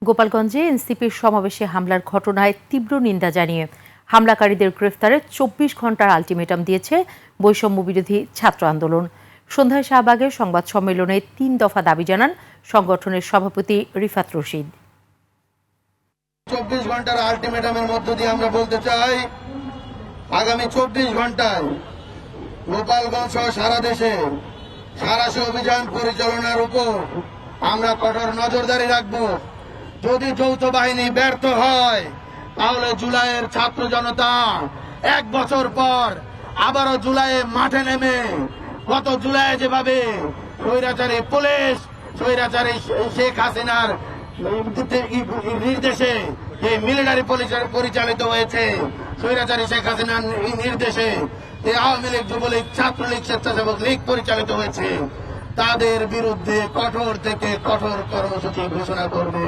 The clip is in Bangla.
গোপালগঞ্জে এনসিপির সমাবেশে হামলার ঘটনায় তীব্র নিন্দা জানিয়ে হামলাকারীদের গ্রেফতারে ২৪ ঘণ্টার আলটিমেটাম দিয়েছে বৈষম্য বিরোধী ছাত্র আন্দোলন। সন্ধ্যায় শাহবাগে সংবাদ সম্মেলনে ৩ দফা দাবি জানান সংগঠনের সভাপতি রিফাত রশিদ। ২৪ ঘণ্টার আলটিমেটামের মধ্য দিয়ে আমরা বলতে চাই, আগামী ২৪ ঘণ্টায় গোপালগঞ্জ সহ সারা দেশে সাঁড়াশি অভিযান পরিচালনার উপর আমরা কঠোর নজরদারি রাখব। যদি যৌথ বাহিনী ব্যর্থ হয় তাহলে জুলাইয়ের ছাত্র জনতা ১ বছর পর আবারও জুলাইয়ে মাঠে নেমে গত জুলাই যেভাবে স্বৈরাচারী পুলিশ, স্বৈরাচারী শেখ হাসিনার নির্দেশে এই মিলিটারি পুলিশ পরিচালিত হয়েছে, স্বৈরাচারী শেখ হাসিনার নির্দেশে এই আওয়ামী লীগ, যুবলীগ, ছাত্রলীগ, স্বেচ্ছাসেবক লীগ পরিচালিত হয়েছে, তাদের বিরুদ্ধে কঠোর থেকে কঠোর কর্মসূচি ঘোষণা করবে।